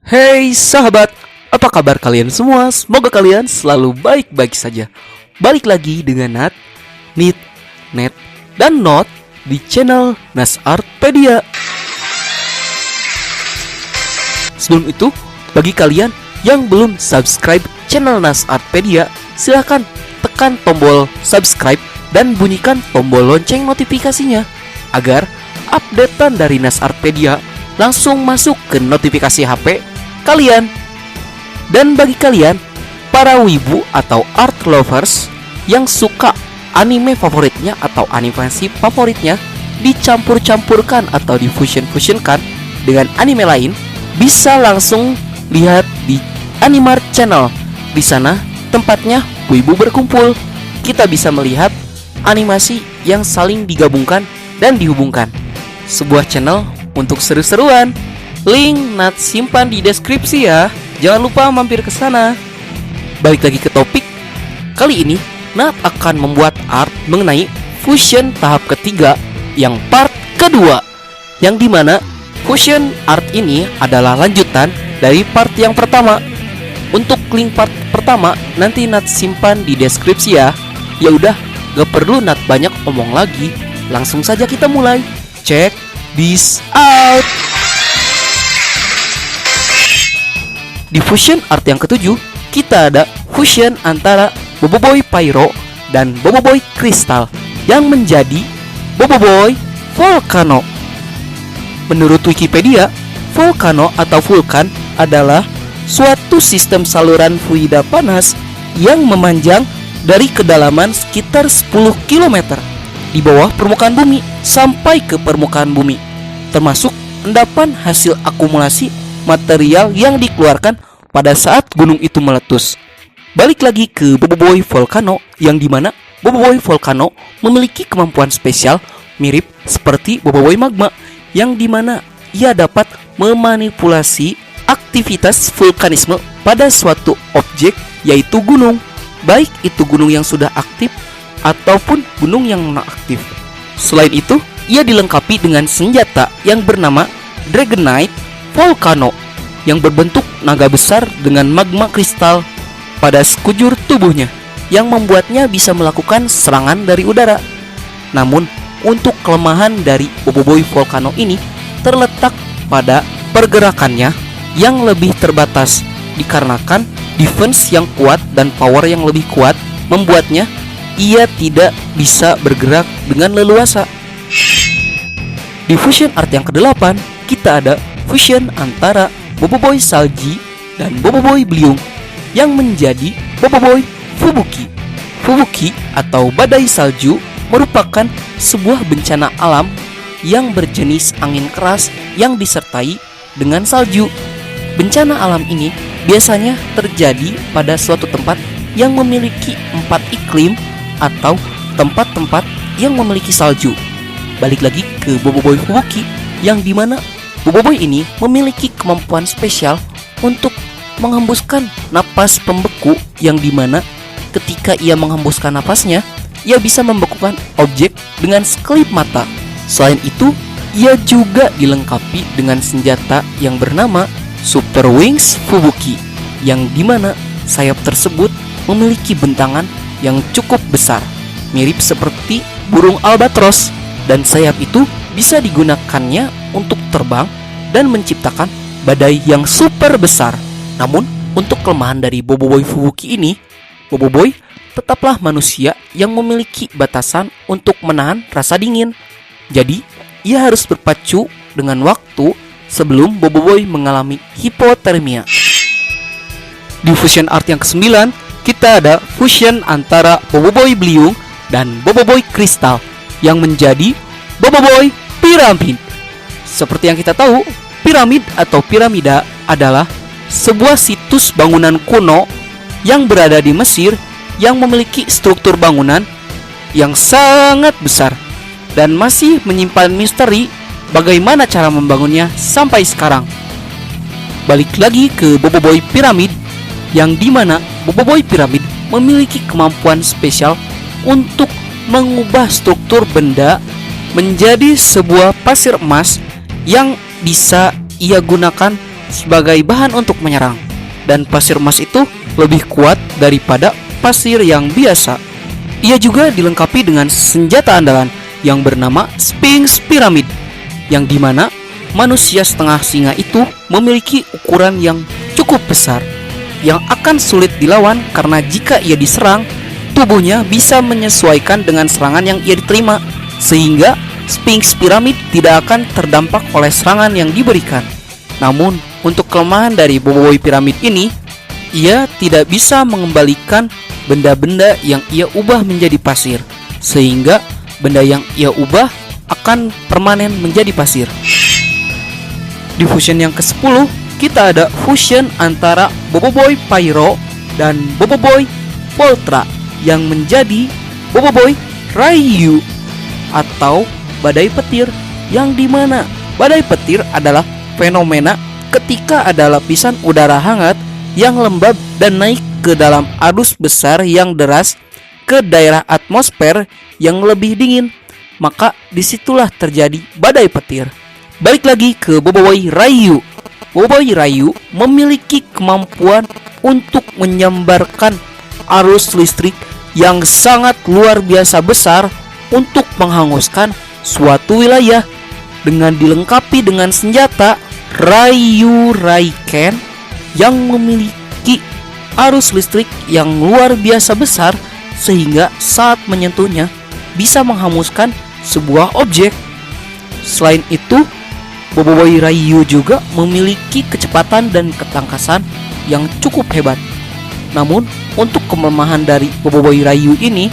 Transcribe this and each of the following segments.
Hey sahabat, apa kabar kalian semua? Semoga kalian selalu baik-baik saja. Balik lagi dengan Nat, Nit, Net, dan Not di channel Nasartpedia. Sebelum itu, bagi kalian yang belum subscribe channel Nasartpedia, silahkan tekan tombol subscribe dan bunyikan tombol lonceng notifikasinya agar updatean dari Nasartpedia langsung masuk ke notifikasi HP kalian. Dan bagi kalian para wibu atau art lovers yang suka anime favoritnya atau animasi favoritnya dicampur-campurkan atau difusion-fusionkan dengan anime lain, bisa langsung lihat di Animart Channel. Di sana tempatnya wibu berkumpul. Kita bisa melihat animasi yang saling digabungkan dan dihubungkan. Sebuah channel untuk seru-seruan. Link Nat simpan di deskripsi ya. Jangan lupa mampir ke sana. Balik lagi ke topik. Kali ini Nat akan membuat art mengenai fusion tahap ketiga yang part kedua, yang dimana fusion art ini adalah lanjutan dari part yang pertama. Untuk link part pertama nanti Nat simpan di deskripsi ya. Ya udah, gak perlu Nat banyak omong lagi. Langsung saja kita mulai. Check this out. Di fusion art yang ketujuh, kita ada fusion antara Boboiboy Pyro dan Boboiboy Crystal yang menjadi Boboiboy Volcano. Menurut Wikipedia, volcano atau vulkan adalah suatu sistem saluran fluida panas yang memanjang dari kedalaman sekitar 10 km di bawah permukaan bumi sampai ke permukaan bumi, termasuk endapan hasil akumulasi material yang dikeluarkan pada saat gunung itu meletus. Balik lagi ke Boboiboy Volcano, yang dimana Boboiboy Volcano memiliki kemampuan spesial mirip seperti Boboiboy Magma, yang dimana ia dapat memanipulasi aktivitas vulkanisme pada suatu objek, yaitu gunung, baik itu gunung yang sudah aktif ataupun gunung yang non aktif. Selain itu, ia dilengkapi dengan senjata yang bernama Dragonite Volcano yang berbentuk naga besar dengan magma kristal pada sekujur tubuhnya, yang membuatnya bisa melakukan serangan dari udara. Namun, untuk kelemahan dari Boboiboy Volcano ini terletak pada pergerakannya yang lebih terbatas, dikarenakan defense yang kuat dan power yang lebih kuat membuatnya ia tidak bisa bergerak dengan leluasa. Di fusion art yang ke-8, kita ada fusion antara Boboiboy Salji dan Boboiboy Beliung yang menjadi Boboiboy Fubuki. Fubuki atau badai salju merupakan sebuah bencana alam yang berjenis angin keras yang disertai dengan salju. Bencana alam ini biasanya terjadi pada suatu tempat yang memiliki 4 iklim atau tempat-tempat yang memiliki salju. Balik lagi ke Boboiboy Fubuki, yang dimana Boboiboy ini memiliki kemampuan spesial untuk menghembuskan napas pembeku, yang dimana ketika ia menghembuskan napasnya, ia bisa membekukan objek dengan sekelip mata. Selain itu, ia juga dilengkapi dengan senjata yang bernama Super Wings Fubuki, yang dimana sayap tersebut memiliki bentangan yang cukup besar, mirip seperti burung albatros, dan sayap itu bisa digunakannya untuk terbang dan menciptakan badai yang super besar. Namun, untuk kelemahan dari Boboiboy Fubuki ini, Boboiboy tetaplah manusia yang memiliki batasan untuk menahan rasa dingin. Jadi, ia harus berpacu dengan waktu sebelum Boboiboy mengalami hipotermia. Di fusion art yang ke-9, kita ada fusion antara Boboiboy Beliung dan Boboiboy Crystal yang menjadi Boboiboy Piramid. Seperti yang kita tahu, piramid atau piramida adalah sebuah situs bangunan kuno yang berada di Mesir yang memiliki struktur bangunan yang sangat besar dan masih menyimpan misteri bagaimana cara membangunnya sampai sekarang. Balik lagi ke Boboiboy Piramid, yang dimana Boboiboy Piramid memiliki kemampuan spesial untuk mengubah struktur benda menjadi sebuah pasir emas yang bisa ia gunakan sebagai bahan untuk menyerang. Dan pasir emas itu lebih kuat daripada pasir yang biasa. Ia juga dilengkapi dengan senjata andalan yang bernama Sphinx Pyramid, yang dimana manusia setengah singa itu memiliki ukuran yang cukup besar, yang akan sulit dilawan karena jika ia diserang, tubuhnya bisa menyesuaikan dengan serangan yang ia diterima, sehingga Sphinx Pyramid tidak akan terdampak oleh serangan yang diberikan. Namun, untuk kelemahan dari Boboiboy Pyramid ini, ia tidak bisa mengembalikan benda-benda yang ia ubah menjadi pasir, sehingga benda yang ia ubah akan permanen menjadi pasir. Di fusion yang ke-10, kita ada fusion antara Boboiboy Pyro dan Boboiboy Voltra yang menjadi Boboiboy Raiyu atau badai petir, yang dimana badai petir adalah fenomena ketika ada lapisan udara hangat yang lembab dan naik ke dalam arus besar yang deras ke daerah atmosfer yang lebih dingin, maka disitulah terjadi badai petir. Balik lagi ke Boboiboy Raiyu. Boboiboy Raiyu memiliki kemampuan untuk menyambarkan arus listrik yang sangat luar biasa besar untuk menghanguskan suatu wilayah, dengan dilengkapi dengan senjata Raiyu Raiken yang memiliki arus listrik yang luar biasa besar, sehingga saat menyentuhnya bisa menghanguskan sebuah objek. Selain itu, Boboiboy Raiyu juga memiliki kecepatan dan ketangkasan yang cukup hebat. Namun, untuk kelemahan dari Boboiboy Raiyu ini,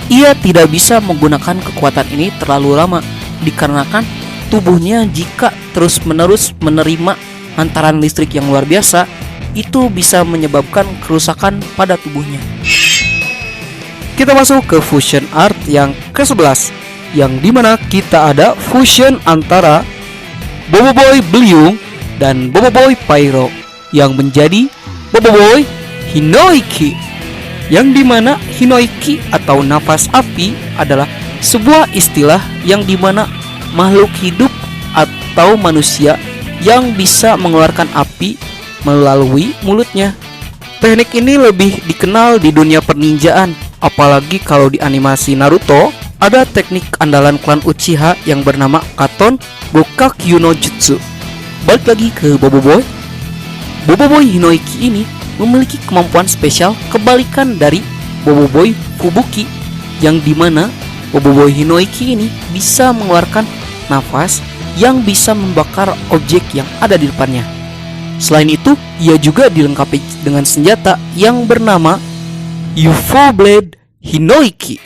ia tidak bisa menggunakan kekuatan ini terlalu lama, dikarenakan tubuhnya jika terus-menerus menerima hantaran listrik yang luar biasa, itu bisa menyebabkan kerusakan pada tubuhnya. Kita masuk ke fusion art yang ke-11, yang dimana kita ada fusion antara Boboiboy Beliung dan Boboiboy Pyro yang menjadi Boboiboy Hinoiki, yang dimana Hinoiki atau nafas api adalah sebuah istilah yang dimana makhluk hidup atau manusia yang bisa mengeluarkan api melalui mulutnya. Teknik ini lebih dikenal di dunia perninjaan, apalagi kalau di animasi Naruto ada teknik andalan klan Uchiha yang bernama Katon Gokakyu no Jutsu. Balik lagi ke Boboiboy. Boboiboy Hinoiki ini memiliki kemampuan spesial kebalikan dari Boboiboy Fubuki, yang dimana Boboiboy Hinoiki ini bisa mengeluarkan nafas yang bisa membakar objek yang ada di depannya. Selain itu, ia juga dilengkapi dengan senjata yang bernama UFO Blade Hinoiki,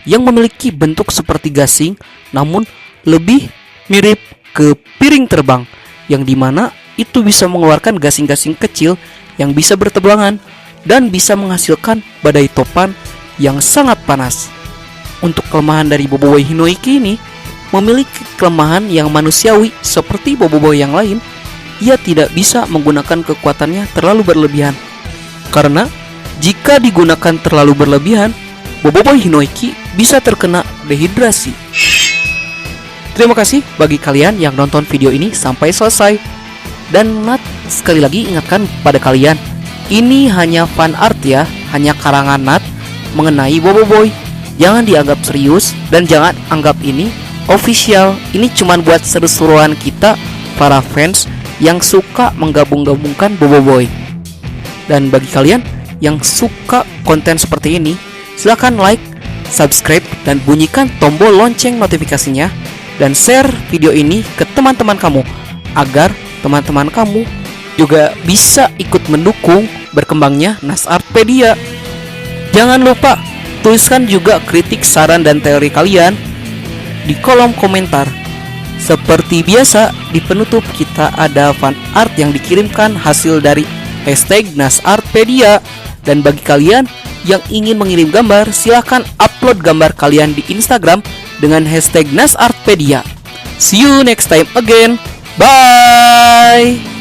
yang memiliki bentuk seperti gasing namun lebih mirip ke piring terbang, yang dimana itu bisa mengeluarkan gasing-gasing kecil yang bisa bertebarangan dan bisa menghasilkan badai topan yang sangat panas. Untuk kelemahan dari Boboiboy Hinoiki ini, memiliki kelemahan yang manusiawi seperti Boboiboy yang lain. Ia tidak bisa menggunakan kekuatannya terlalu berlebihan, karena jika digunakan terlalu berlebihan, Boboiboy Hinoiki bisa terkena dehidrasi. Terima kasih bagi kalian yang nonton video ini sampai selesai. Dan Nat sekali lagi ingatkan pada kalian, ini hanya fan art ya, hanya karangan Nat mengenai Boboiboy. Jangan dianggap serius dan jangan anggap ini official. Ini cuma buat seru-seruan kita para fans yang suka menggabung-gabungkan Boboiboy. Dan bagi kalian yang suka konten seperti ini, silahkan like, subscribe, dan bunyikan tombol lonceng notifikasinya, dan share video ini ke teman-teman kamu agar teman-teman kamu juga bisa ikut mendukung berkembangnya Nasartpedia. Jangan lupa tuliskan juga kritik, saran, dan teori kalian di kolom komentar. Seperti biasa, di penutup kita ada fan art yang dikirimkan hasil dari hashtag Nasartpedia. Dan bagi kalian yang ingin mengirim gambar, silahkan upload gambar kalian di Instagram dengan hashtag Nasartpedia. See you next time again. Bye.